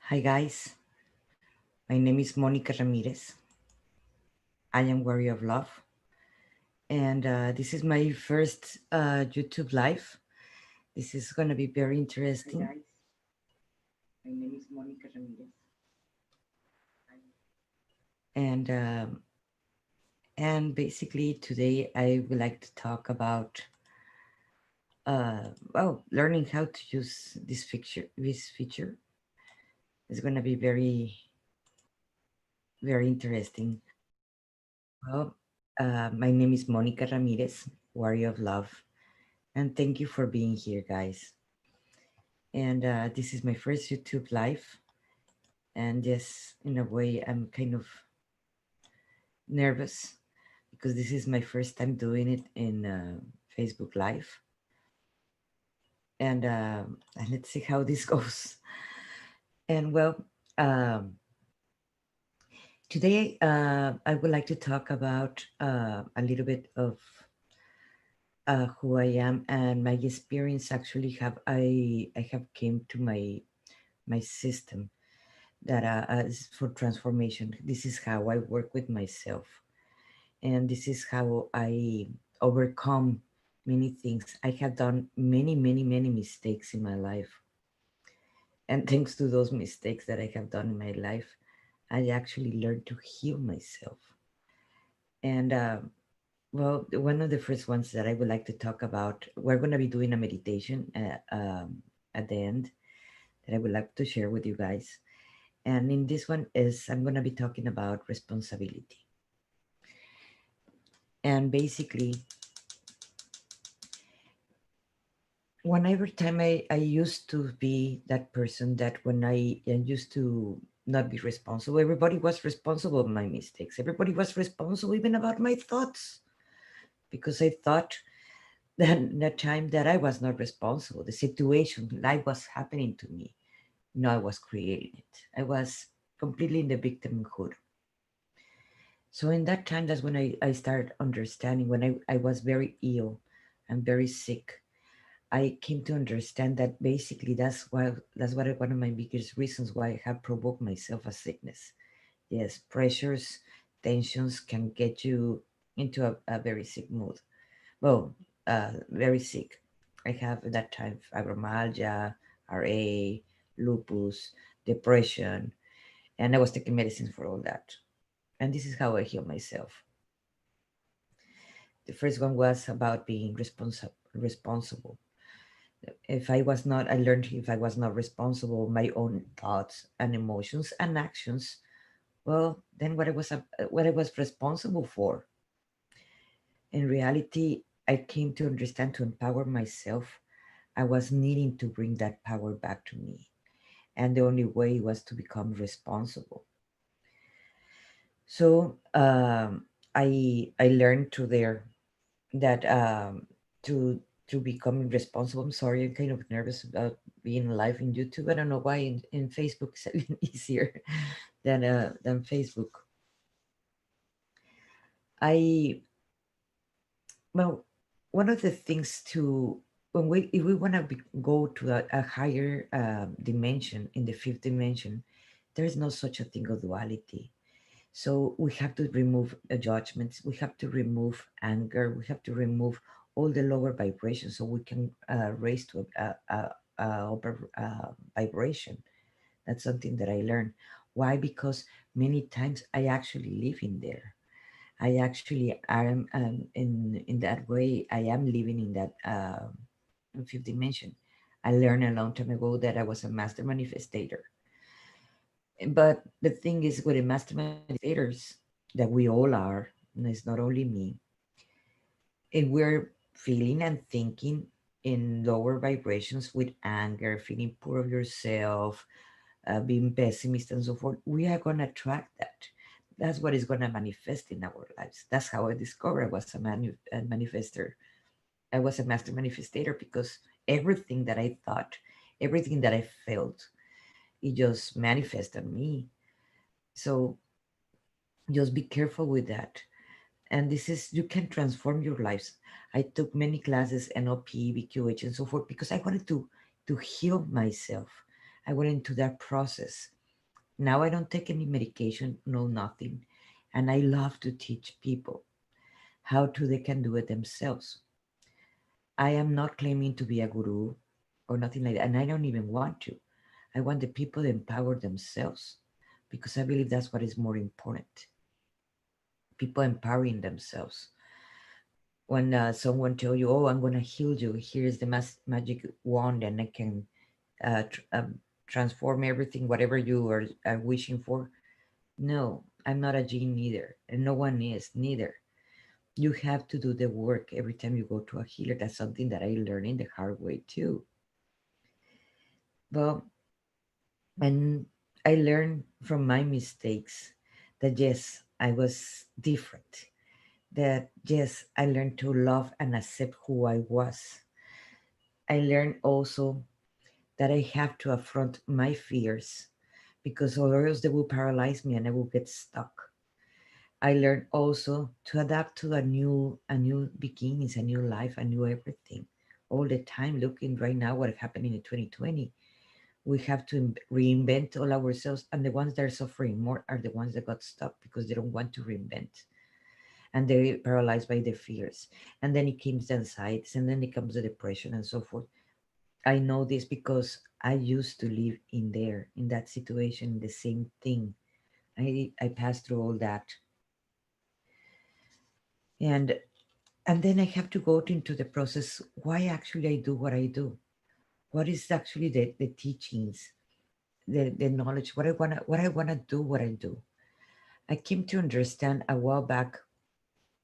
Hi guys, my name is Monica Ramirez. I am Warrior of Love, and this is my first YouTube live. This is gonna be very interesting. Hi guys, my name is Monica Ramirez, and basically today I would like to talk about learning how to use this feature. This feature is gonna be very interesting. Well, my name is Monica Ramirez, Warrior of Love, and thank you for being here, guys. And this is my first YouTube live, and yes, in a way, I'm kind of nervous because this is my first time doing it in Facebook Live, and let's see how this goes. And well, um, today I would like to talk about a little bit of who I am and my experience. Actually, I have came to my system that is for transformation. This is how I work with myself, and this is how I overcome many things. I have done many mistakes in my life, and thanks to those mistakes that I have done in my life, I actually learned to heal myself. And one of the first ones that I would like to talk about, we're going to be doing a meditation at the end that I would like to share with you guys. And in this one is I'm going to be talking about responsibility. And basically, whenever time I used to be that person that when I used to not be responsible, everybody was responsible of my mistakes. Everybody was responsible even about my thoughts because I thought that that time that I was not responsible. The situation, life was happening to me. No, I was creating it. I was completely in the victimhood. So in that time, that's when I started understanding when I was very ill and very sick. I came to understand that basically that's one of my biggest reasons why I have provoked myself a sickness. Yes, pressures, tensions can get you into a very sick mood. Well, very sick. I have at that time fibromyalgia, RA, lupus, depression, and I was taking medicines for all that. And this is how I heal myself. The first one was about being responsible. If I was not, I learned if I was not responsible, my own thoughts and emotions and actions, well, then what I was responsible for. In reality, I came to understand to empower myself. I was needing to bring that power back to me, and the only way was to become responsible. So I learned through there that to becoming responsible. I'm sorry, I'm kind of nervous about being live in YouTube. I don't know why in Facebook it's even easier than Facebook. I well, one of the things to when we if we want to go to a higher dimension in the fifth dimension, there is no such a thing as duality. So we have to remove judgments. We have to remove anger. We have to remove all the lower vibrations so we can raise to a upper vibration. That's something that I learned. Why? Because many times I actually live in there. I actually am in that way. I am living in that fifth dimension. I learned a long time ago that I was a master manifestator. But the thing is, with the master manifestators that we all are, and it's not only me, and we're feeling and thinking in lower vibrations with anger, feeling poor of yourself, being pessimist, and so forth, we are going to attract that. That's what is going to manifest in our lives. That's how I discovered I was a manifester. I was a master manifestator because everything that I thought, everything that I felt, it just manifested me. So just be careful with that. And this is, you can transform your lives. I took many classes, NLP, BQH, and so forth, because I wanted to heal myself. I went into that process. Now I don't take any medication, no nothing. And I love to teach people how to they can do it themselves. I am not claiming to be a guru or nothing like that, and I don't even want to. I want the people to empower themselves because I believe that's what is more important. People empowering themselves. When someone tell you, "Oh, I'm gonna heal you. Here's the magic wand, and I can transform everything, whatever you are wishing for." No, I'm not a gene neither, and no one is neither. You have to do the work every time you go to a healer. That's something that I learned in the hard way too. But and I learned from my mistakes that yes, I was different. That yes, I learned to love and accept who I was. I learned also that I have to affront my fears because or else they will paralyze me and I will get stuck. I learned also to adapt to a new beginnings, a new life, a new everything. All the time, looking right now what happened in 2020, we have to reinvent all ourselves, and the ones that are suffering more are the ones that got stuck because they don't want to reinvent, and they're paralyzed by their fears. And then it comes the anxieties, and then it comes the depression and so forth. I know this because I used to live in there, in that situation, the same thing. I passed through all that, and then I have to go into the process. Why actually I do what I do? What is actually the teachings, the knowledge? What I wanna do? What I do? I came to understand a while back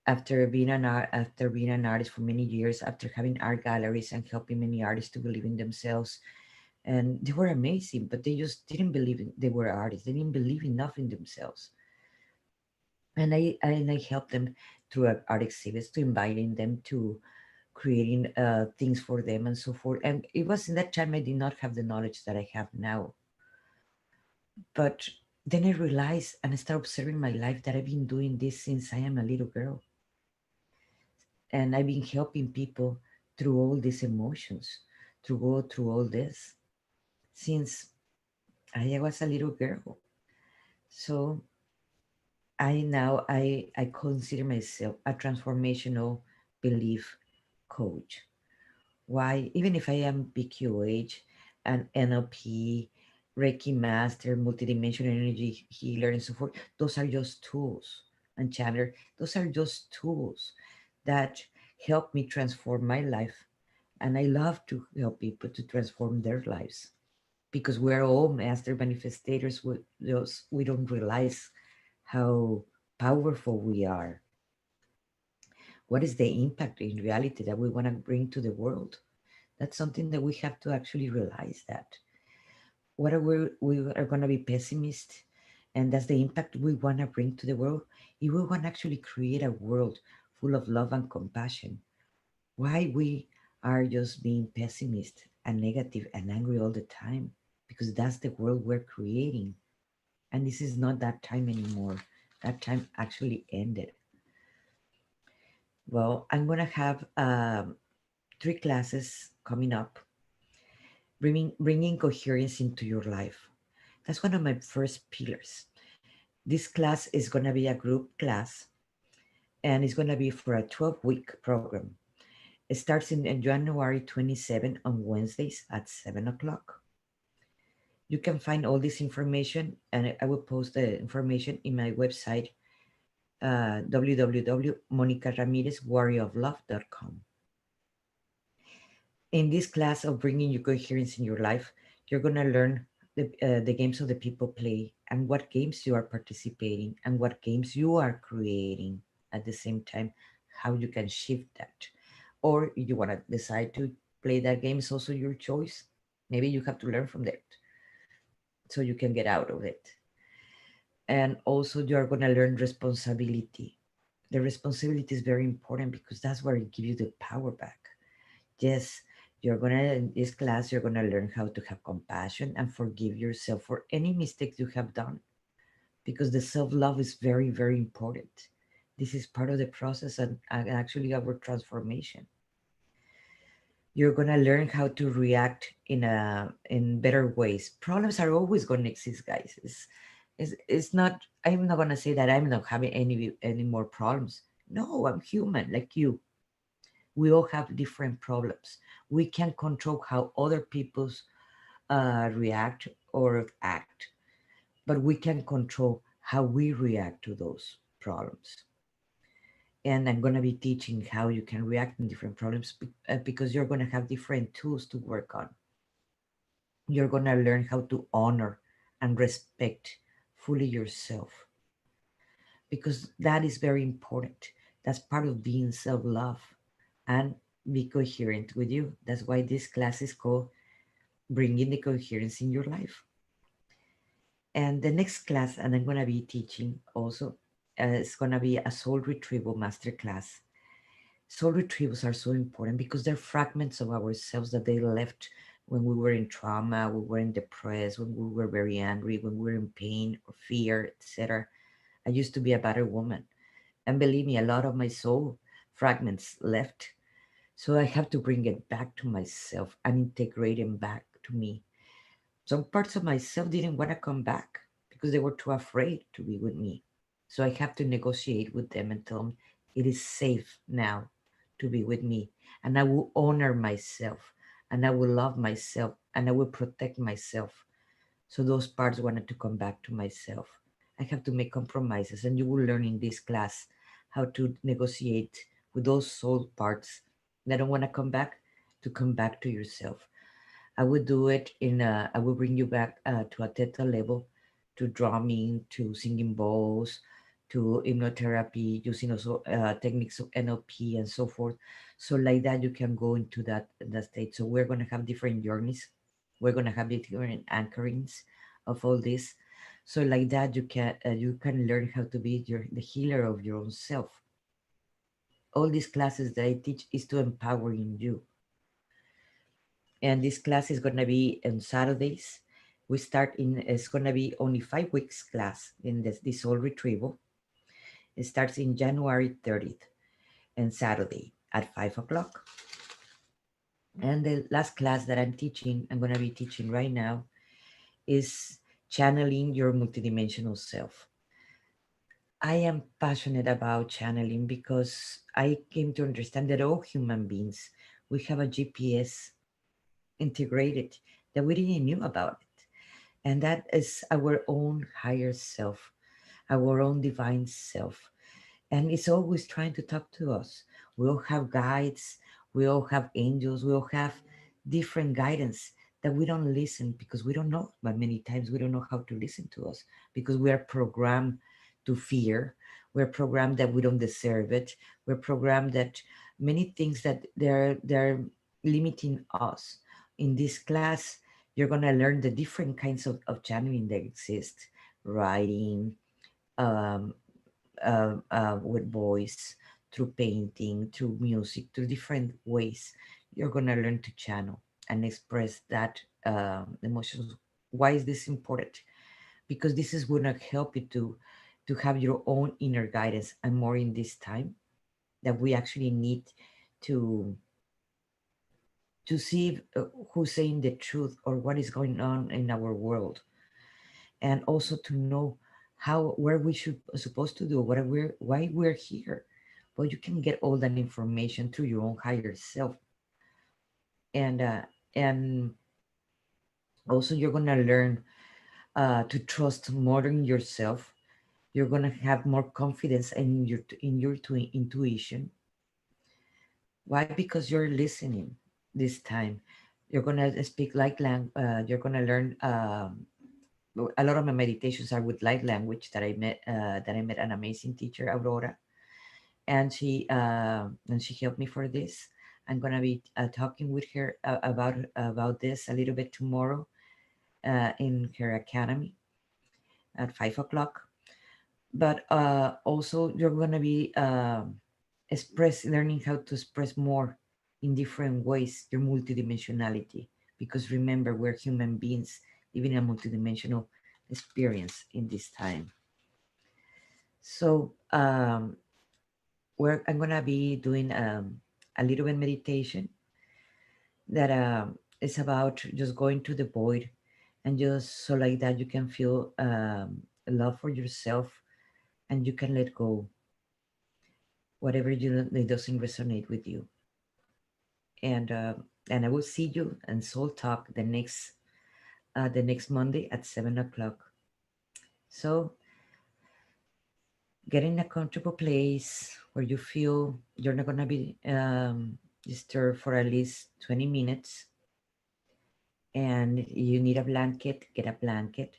after being an artist for many years, after having art galleries and helping many artists to believe in themselves. And they were amazing, but they just didn't believe they were artists. They didn't believe enough in themselves. And I helped them through art exhibits, to inviting them to creating things for them and so forth. And it was in that time I did not have the knowledge that I have now. But then I realized and I started observing my life that I've been doing this since I am a little girl. And I've been helping people through all these emotions, to go through all this since I was a little girl. So I consider myself a transformational belief coach. Why? Even if I am PQH, an NLP, Reiki master, multidimensional energy healer, and so forth, those are just tools. And channeler, those are just tools that help me transform my life. And I love to help people to transform their lives because we're all master manifestators. We don't realize how powerful we are. What is the impact in reality that we want to bring to the world? That's something that we have to actually realize that. What are we are going to be pessimist, and that's the impact we want to bring to the world. If we want to actually create a world full of love and compassion, why we are just being pessimist and negative and angry all the time? Because that's the world we're creating, and this is not that time anymore. That time actually ended. Well, I'm gonna have 3 classes coming up, bringing coherence into your life. That's one of my first pillars. This class is going to be a group class, and it's going to be for a 12-week program. It starts in January 27 on Wednesdays at 7 o'clock. You can find all this information, and I will post the information in my website, www.monicaramirezwarrioroflove.com. In this class of bringing you coherence in your life, you're going to learn the games of the people play, and what games you are participating, and what games you are creating at the same time, how you can shift that. Or if you want to decide to play that game, is also your choice. Maybe you have to learn from that so you can get out of it. And also, you are going to learn responsibility. The responsibility is very important because that's where it gives you the power back. Yes, in this class, you're gonna learn how to have compassion and forgive yourself for any mistakes you have done, because the self-love is very, very important. This is part of the process and actually our transformation. You're gonna learn how to react in better ways. Problems are always gonna exist, guys. It's not. I'm not gonna say that I'm not having any more problems. No, I'm human like you. We all have different problems. We can't control how other people's react or act, but we can control how we react to those problems. And I'm going to be teaching how you can react in different problems because you're going to have different tools to work on. You're going to learn how to honor and respect fully yourself because that is very important. That's part of being self love and be coherent with you. That's why this class is called Bringing the Coherence in Your Life. And the next class, and I'm going to be teaching also, is going to be a soul retrieval master class. Soul retrievals are so important because they're fragments of ourselves that they left when we were in trauma, we were in depressed, when we were very angry, when we were in pain or fear, etc. I used to be a better woman. And believe me, a lot of my soul fragments left. So I have to bring it back to myself and integrate them back to me. Some parts of myself didn't want to come back because they were too afraid to be with me. So I have to negotiate with them and tell them it is safe now to be with me. And I will honor myself and I will love myself and I will protect myself. So those parts wanted to come back to myself. I have to make compromises, and you will learn in this class how to negotiate with those soul parts that don't want to come back to yourself. I would do it I will bring you back to a theta level, to drumming, to singing bowls, to hypnotherapy, using also techniques of NLP and so forth. So like that, you can go into that state. So we're going to have different journeys. We're going to have different anchorings of all this. So like that, you can learn how to be the healer of your own self. All these classes that I teach is to empowering you, and this class is going to be on Saturdays. We start in It's going to be only 5 weeks class in this soul retrieval. It starts in January 30th and Saturday at 5 o'clock. And the last class that I'm going to be teaching right now, is channeling your multidimensional self. I am passionate about channeling because I came to understand that all human beings, we have a GPS integrated that we didn't knew about it. And that is our own higher self, our own divine self. And it's always trying to talk to us. We all have guides, we all have angels, we all have different guidance that we don't listen because we don't know. But many times we don't know how to listen to us because we are programmed to fear. We're programmed that we don't deserve it. We're programmed that many things that they're limiting us. In this class, you're gonna learn the different kinds of channeling that exist: writing, um, with voice, through painting, through music, through different ways. You're gonna learn to channel and express that emotions. Why is this important? Because this is gonna help you to have your own inner guidance, and more in this time that we actually need to see who's saying the truth or what is going on in our world, and also to know how where we should supposed to do what we're why we're here. Well, you can get all that information through your own higher self, and also you're gonna learn to trust more in yourself. You're gonna have more confidence in your intuition. Why? Because you're listening this time. You're gonna speak you're gonna learn a lot of my meditations are with light language that I met an amazing teacher, Aurora, and she helped me for this. I'm gonna be talking with her about this a little bit tomorrow in her academy at 5 o'clock. But also you're gonna be learning how to express more in different ways your multidimensionality. Because remember, we're human beings living a multidimensional experience in this time. So I'm gonna be doing a little bit meditation, that it's about just going to the void, and just so like that you can feel love for yourself, and you can let go whatever that doesn't resonate with you. And I will see you and Soul Talk the next Monday at 7 o'clock. So get in a comfortable place where you feel you're not gonna be disturbed for at least 20 minutes. And you need a blanket, get a blanket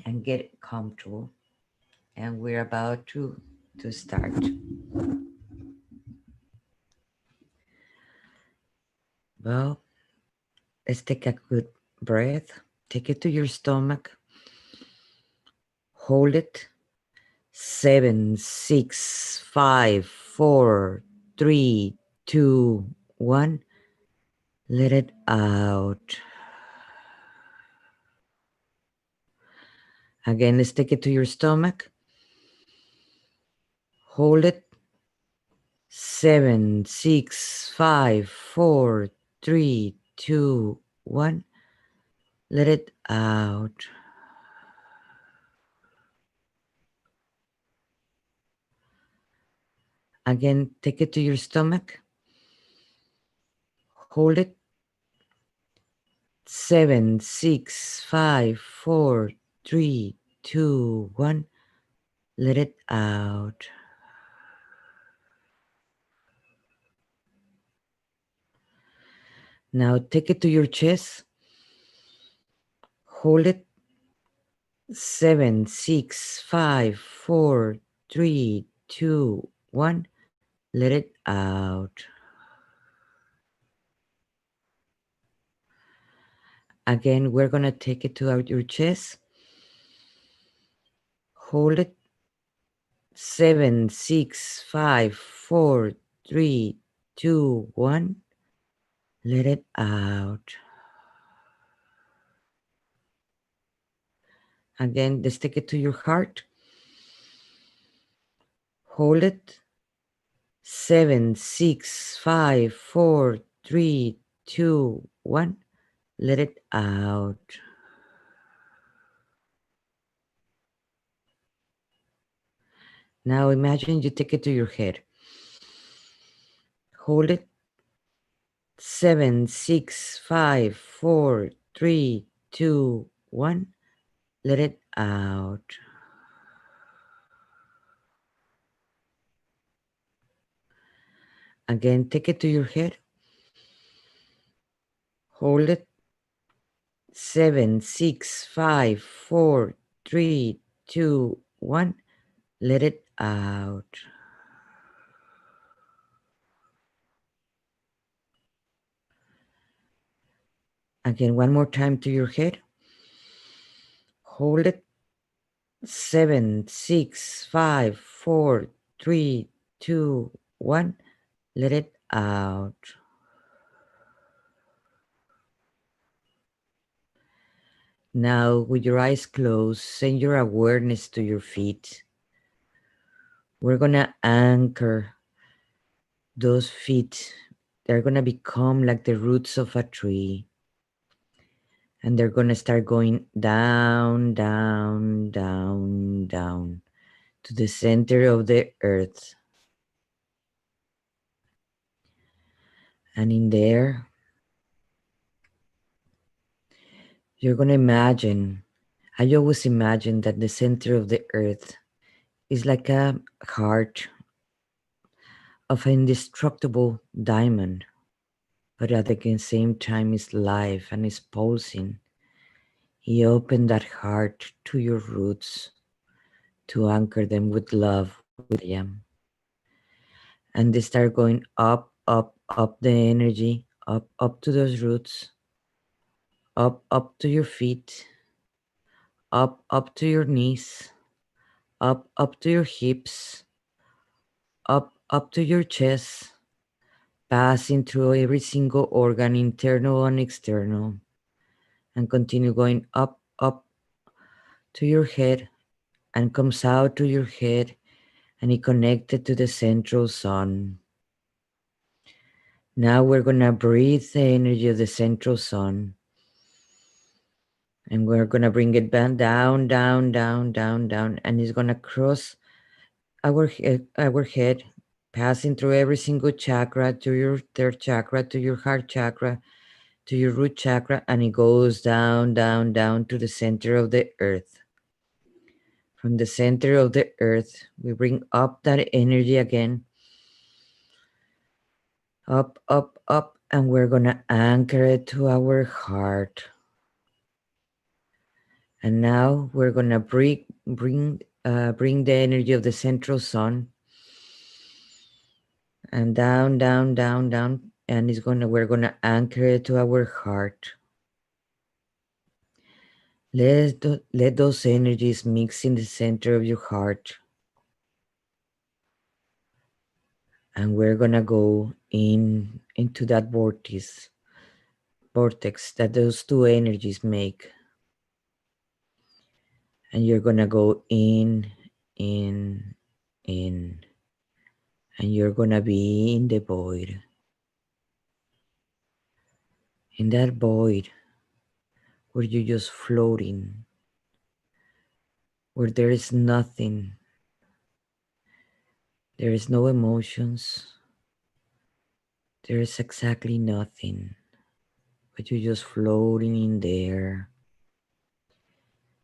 and get comfortable. And we're about to start. Well, let's take a good breath. Take it to your stomach. Hold it. 7, 6, 5, 4, 3, 2, 1. Let it out. Again, let's take it to your stomach. Hold it. 7, 6, 5, 4, 3, 2, 1. Let it out. Again, take it to your stomach. Hold it. 7, 6, 5, 4, 3, 2, 1. Let it out. Now take it to your chest. Hold it. 7, 6, 5, 4, 3, 2, 1. Let it out. Again, we're going to take it to out your chest. Hold it. 7, 6, 5, 4, 3, 2, 1. Let it out. Again, let's take it to your heart. Hold it. 7, 6, 5, 4, 3, 2, 1. Let it out. Now imagine you take it to your head. Hold it. 7, 6, 5, 4, 3, 2, 1. Let it out. Again, take it to your head. Hold it. 7, 6, 5, 4, 3, 2, 1. Let it out. Again, one more time to your head. Hold it. 7, 6, 5, 4, 3, 2, 1. Let it out. Now, with your eyes closed, send your awareness to your feet. We're going to anchor those feet. They're going to become like the roots of a tree. And they're going to start going down, down, down, down to the center of the earth. And in there, you're going to imagine, I always imagine that the center of the earth is like a heart of an indestructible diamond, but at the same time is live and is pulsing. You open that heart to your roots to anchor them with love, with I am. And they start going up, up, up the energy, up to those roots, up to your feet, up to your knees, up to your hips, up to your chest, passing through every single organ, internal and external, and continue going up to your head, and comes out to your head, and it connected to the central sun. Now we're going to breathe the energy of the central sun. And we're going to bring it back down, down, down, down, down. And it's going to cross our head, passing through every single chakra, to your third chakra, to your heart chakra, to your root chakra. And it goes down, down, down to the center of the earth. From the center of the earth, we bring up that energy again. Up, up, up. And we're going to anchor it to our heart. And now we're gonna bring the energy of the central sun and down, down, down, down, and we're gonna anchor it to our heart. Let those energies mix in the center of your heart, and we're gonna go into that vortex that those two energies make, and you're gonna go in, in, and you're gonna be in the void. In that void where you're just floating, where there is nothing, there is no emotions, there is exactly nothing, but you're just floating in there,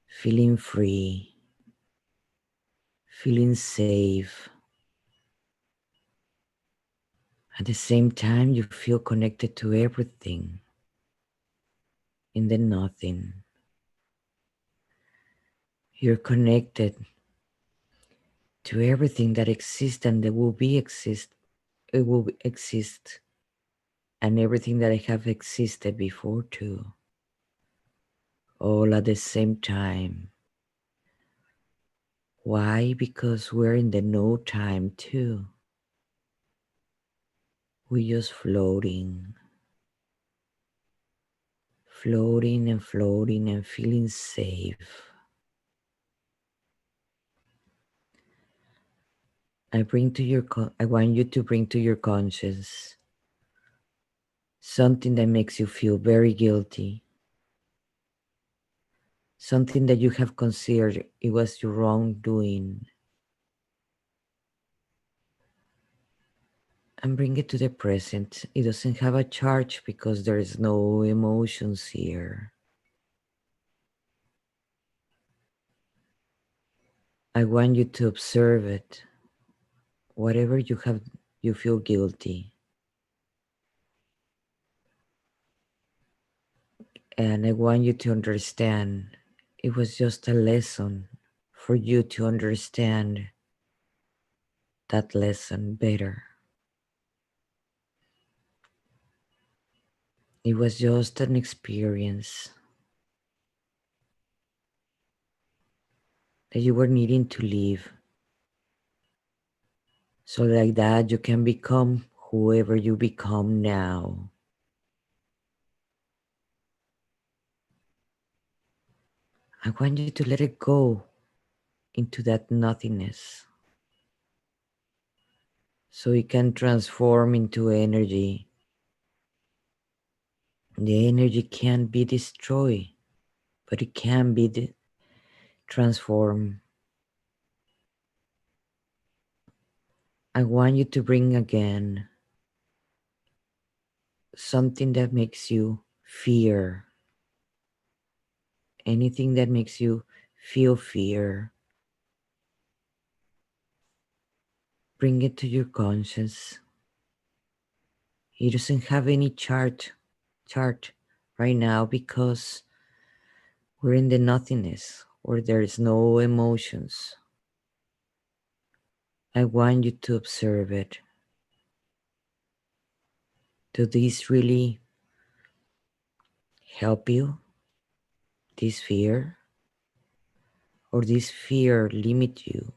feeling free, feeling safe. At the same time, you feel connected to everything in the nothing. You're connected to everything that exists and that will be exist. It will exist, and everything that have existed before too, all at the same time. Why? Because we're in the no time too. We're just floating, floating and floating and feeling safe. I want you to bring to your conscience something that makes you feel very guilty, something that you have considered it was your wrongdoing, and bring it to the present. It doesn't have a charge because there is no emotions here. I want you to observe it. Whatever you feel guilty. And I want you to understand it was just a lesson for you to understand that lesson better. It was just an experience that you were needing to live. So like that you can become whoever you become now. I want you to let it go into that nothingness so it can transform into energy. The energy can't be destroyed, but it can be transformed. I want you to bring again something that makes you fear, anything that makes you feel fear. Bring it to your conscience. It doesn't have any chart right now because we're in the nothingness where there is no emotions. I want you to observe it. Do these really help you? This fear? Or this fear limit you?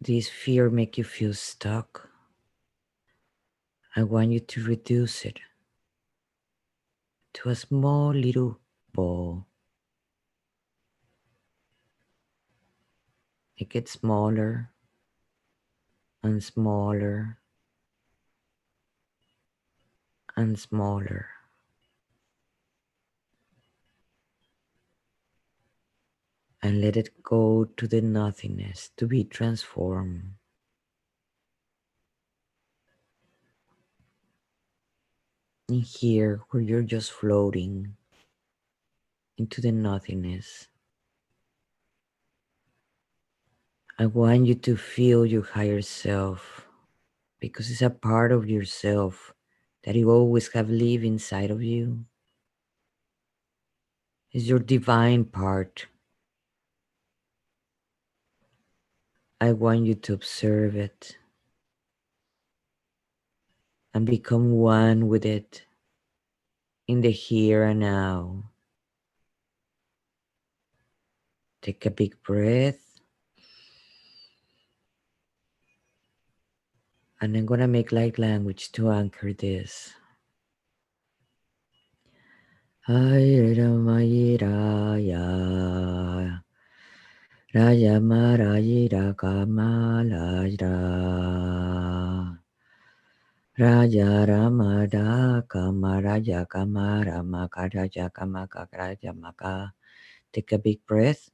This fear make you feel stuck? I want you to reduce it to a small little ball. Make it smaller and smaller and smaller. And let it go to the nothingness to be transformed. In here, where you're just floating into the nothingness, I want you to feel your higher self, because it's a part of yourself that you always have lived inside of you. It's your divine part. I want you to observe it and become one with it in the here and now. Take a big breath, and I'm gonna make light language to anchor this. Ayramayiraya Rayamarayira Kamalajra Raja Ramada Kamaraja Kamarama Karaja Kamakaraja Maka. Take a big breath.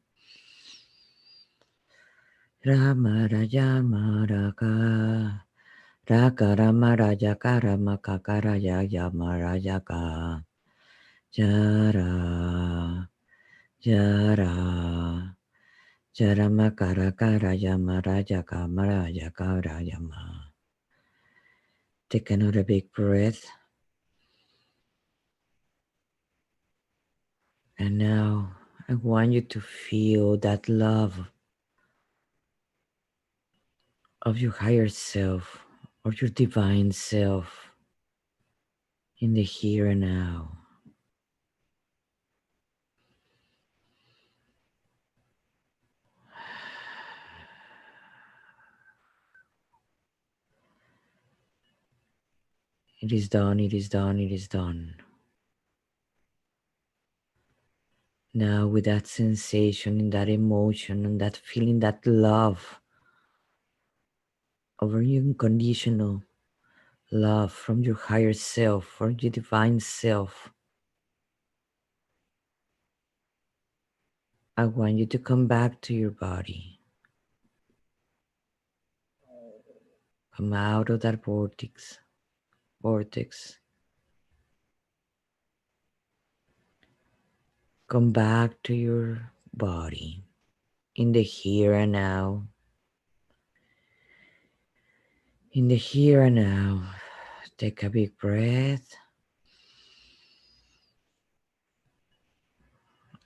Rama Raja Maraka Raka Rama Raja Karama Kakaraja Yamaraja Ka Jara Jara Jarama Karakara Yamaraja Kamaraja Karayama. Take another big breath. And now I want you to feel that love of your higher self, of your divine self in the here and now. It is done, it is done, it is done. Now, with that sensation and that emotion and that feeling, that love of your unconditional love from your higher self, from your divine self, I want you to come back to your body. Come out of that vortex. Come back to your body in the here and now. In the here and now, take a big breath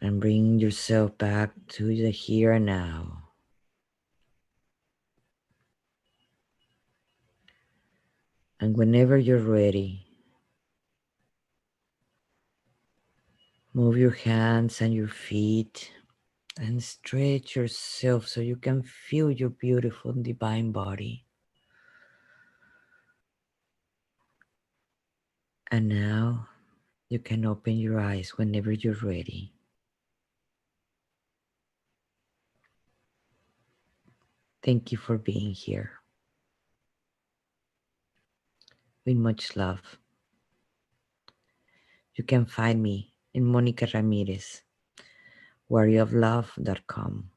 and bring yourself back to the here and now. And whenever you're ready, move your hands and your feet and stretch yourself so you can feel your beautiful divine body. And now you can open your eyes whenever you're ready. Thank you for being here. With much love. You can find me in Monica Ramirez, warrioroflove.com.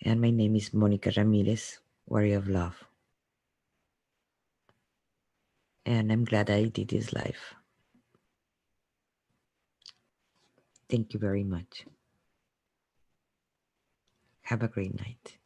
And my name is Monica Ramirez, Warrior of Love. And I'm glad I did this live. Thank you very much. Have a great night.